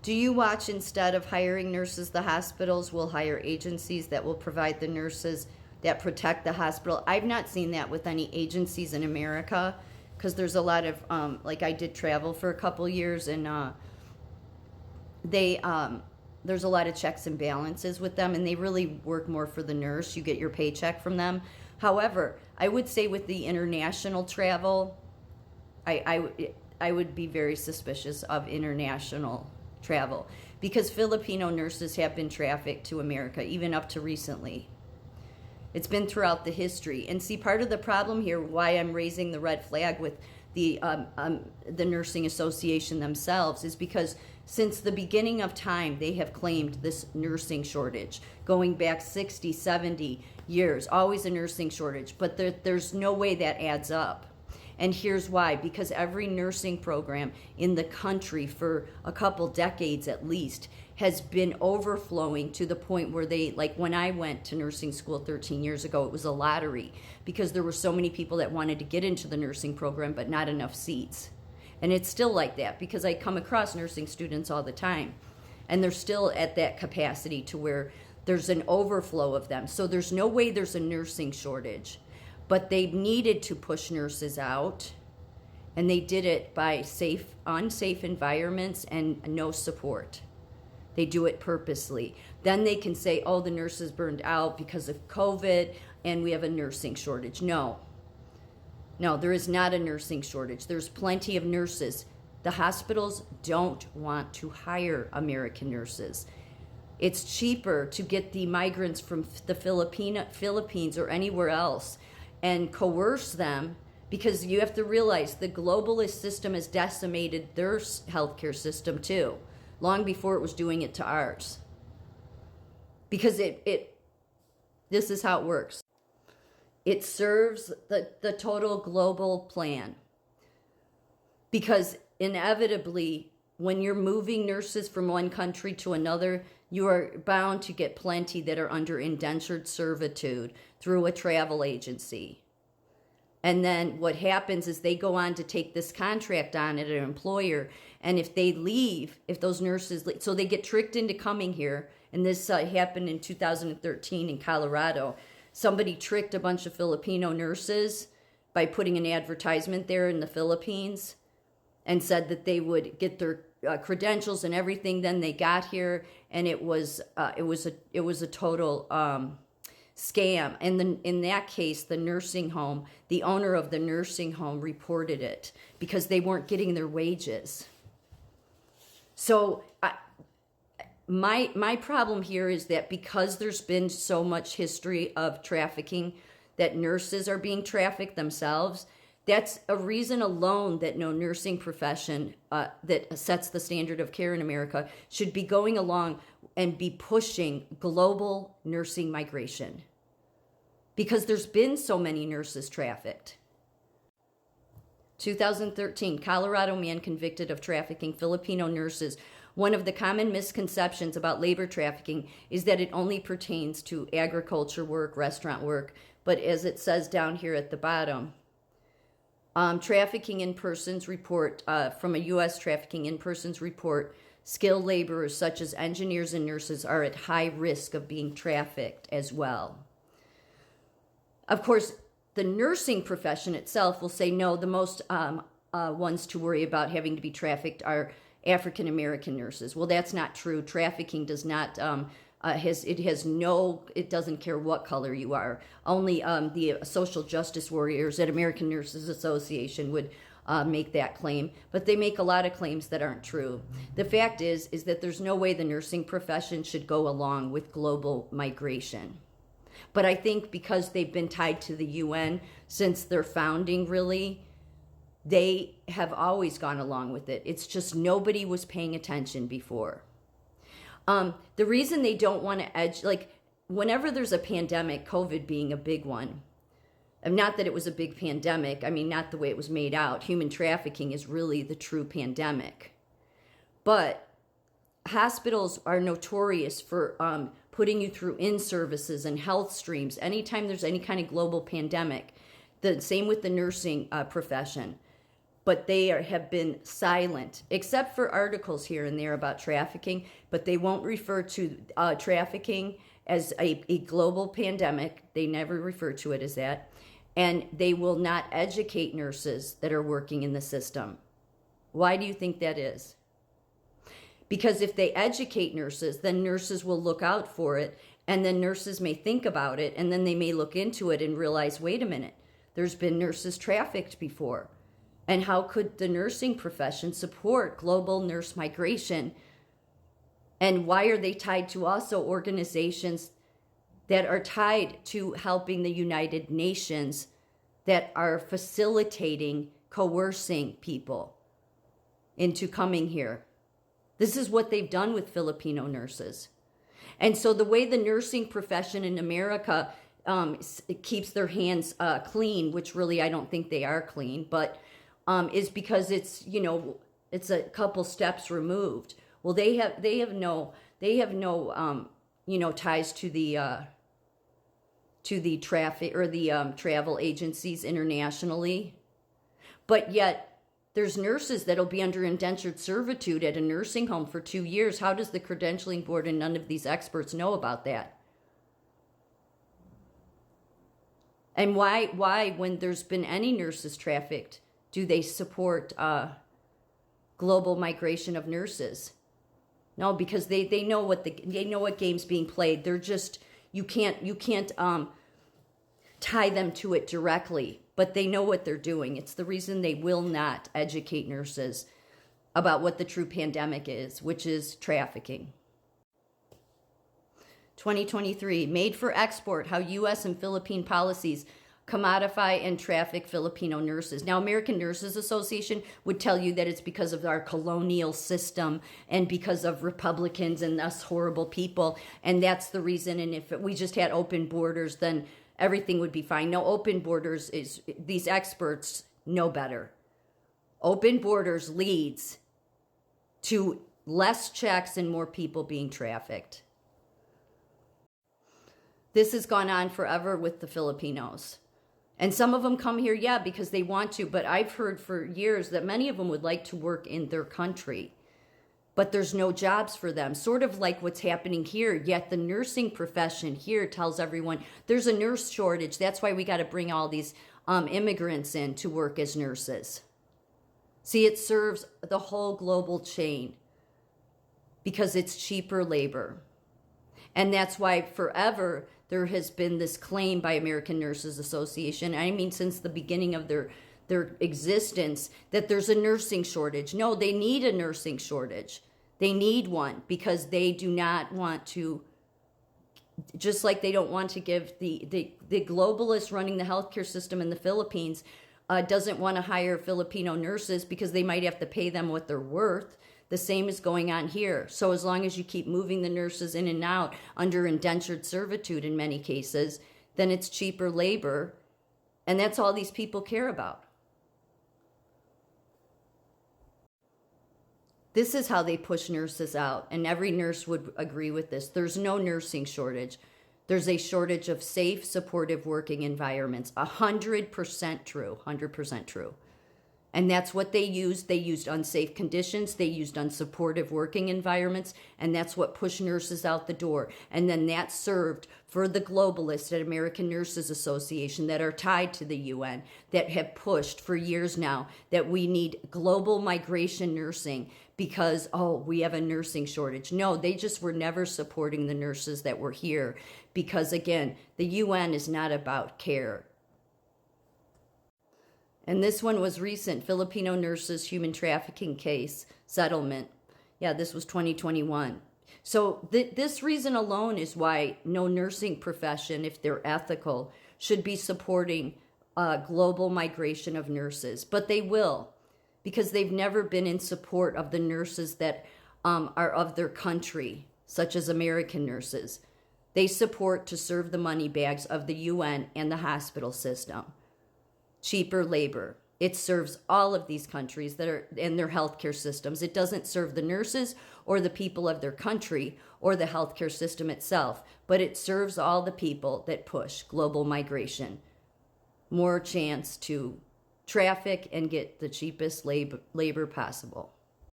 Do you watch instead of hiring nurses, the hospitals will hire agencies that will provide the nurses that protect the hospital? I've not seen that with any agencies in America because there's a lot of, like I did travel for a couple years and they, there's a lot of checks and balances with them and they really work more for the nurse. You get your paycheck from them. However, I would say with the international travel, I would be very suspicious of international travel because Filipino nurses have been trafficked to America, even up to recently. It's been throughout the history. And see, part of the problem here, why I'm raising the red flag with the Nursing Association themselves, is because since the beginning of time, they have claimed this nursing shortage, going back 60, 70 years, always a nursing shortage. But there's no way that adds up. And here's why, because every nursing program in the country for a couple decades at least has been overflowing to the point where they, like when I went to nursing school 13 years ago, it was a lottery because there were so many people that wanted to get into the nursing program, but not enough seats. And it's still like that because I come across nursing students all the time and they're still at that capacity to where there's an overflow of them. So there's no way there's a nursing shortage. But they needed to push nurses out, and they did it by unsafe environments and no support. They do it purposely. Then they can say, oh, the nurses burned out because of COVID, and we have a nursing shortage. No, there is not a nursing shortage. There's plenty of nurses. The hospitals don't want to hire American nurses. It's cheaper to get the migrants from the Philippines or anywhere else and coerce them, because you have to realize the globalist system has decimated their healthcare system too, long before it was doing it to ours. Because this is how it works. It serves the total global plan. Because inevitably, when you're moving nurses from one country to another, you are bound to get plenty that are under indentured servitude through a travel agency. And then what happens is they go on to take this contract on at an employer. And if they leave, if those nurses leave, so they get tricked into coming here. And this happened in 2013 in Colorado. Somebody tricked a bunch of Filipino nurses by putting an advertisement there in the Philippines and said that they would get their credentials and everything. Then they got here, and it was a total scam. And in that case, the nursing home, the owner of the nursing home, reported it because they weren't getting their wages. So my problem here is that because there's been so much history of trafficking, that nurses are being trafficked themselves. That's a reason alone that no nursing profession that sets the standard of care in America should be going along and be pushing global nursing migration. Because there's been so many nurses trafficked. 2013, Colorado man convicted of trafficking Filipino nurses. One of the common misconceptions about labor trafficking is that it only pertains to agriculture work, restaurant work, but as it says down here at the bottom, trafficking in persons report, from a U.S. trafficking in persons report, skilled laborers such as engineers and nurses are at high risk of being trafficked as well. Of course, the nursing profession itself will say, no, the most ones to worry about having to be trafficked are African American nurses. Well, that's not true. Trafficking does not, it doesn't care what color you are. Only the social justice warriors at American Nurses Association would make that claim, but they make a lot of claims that aren't true. The fact is that there's no way the nursing profession should go along with global migration. But I think because they've been tied to the UN since their founding, really, they have always gone along with it. It's just nobody was paying attention before. The reason they don't want to like whenever there's a pandemic, COVID being a big one, and not that it was a big pandemic, I mean, not the way it was made out. Human trafficking is really the true pandemic. But hospitals are notorious for putting you through in-services and health streams anytime there's any kind of global pandemic. The same with the nursing profession. but they have been silent, except for articles here and there about trafficking, but they won't refer to trafficking as a global pandemic. They never refer to it as that. And they will not educate nurses that are working in the system. Why do you think that is? Because if they educate nurses, then nurses will look out for it, and then nurses may think about it, and then they may look into it and realize, wait a minute, there's been nurses trafficked before. And how could the nursing profession support global nurse migration? And why are they tied to also organizations that are tied to helping the United Nations that are facilitating, coercing people into coming here? This is what they've done with Filipino nurses. And so the way the nursing profession in America keeps their hands clean, which really I don't think they are clean, but is because it's, it's a couple steps removed. Well, they have no ties to the traffic or the travel agencies internationally, but yet there's nurses that'll be under indentured servitude at a nursing home for 2 years. How does the credentialing board and none of these experts know about that? And why, when there's been any nurses trafficked, do they support global migration of nurses? No, because they know what game's being played. They're just, you can't tie them to it directly, but they know what they're doing. It's the reason they will not educate nurses about what the true pandemic is, which is trafficking. 2023, made for export, how U.S. and Philippine policies commodify and traffic Filipino nurses. Now, American Nurses Association would tell you that it's because of our colonial system and because of Republicans and us horrible people, and that's the reason. And if we just had open borders, then everything would be fine. No, open borders is, these experts know better. Open borders leads to less checks and more people being trafficked. This has gone on forever with the Filipinos. And some of them come here, yeah, because they want to, but I've heard for years that many of them would like to work in their country, but there's no jobs for them, sort of like what's happening here. Yet the nursing profession here tells everyone there's a nurse shortage. That's why we got to bring all these immigrants in to work as nurses. See, it serves the whole global chain because it's cheaper labor. And that's why forever there has been this claim by American Nurses Association, I mean since the beginning of their existence, that there's a nursing shortage. No, they need a nursing shortage. They need one because they do not want to, just like they don't want to give the globalists running the healthcare system in the Philippines doesn't want to hire Filipino nurses because they might have to pay them what they're worth. The same is going on here. So as long as you keep moving the nurses in and out under indentured servitude in many cases, then it's cheaper labor. And that's all these people care about. This is how they push nurses out. And every nurse would agree with this. There's no nursing shortage. There's a shortage of safe, supportive working environments. 100% true. 100% true. And that's what they used. They used unsafe conditions. They used unsupportive working environments. And that's what pushed nurses out the door. And then that served for the globalists at American Nurses Association that are tied to the UN, that have pushed for years now that we need global migration nursing because, we have a nursing shortage. No, they just were never supporting the nurses that were here because, again, the UN is not about care. And this one was recent, Filipino nurses human trafficking case settlement. Yeah, this was 2021. So this reason alone is why no nursing profession, if they're ethical, should be supporting global migration of nurses. But they will, because they've never been in support of the nurses that are of their country, such as American nurses. They support to serve the money bags of the UN and the hospital system. Cheaper labor. It serves all of these countries that are in their healthcare systems. It doesn't serve the nurses or the people of their country or the healthcare system itself, but it serves all the people that push global migration. More chance to traffic and get the cheapest labor possible.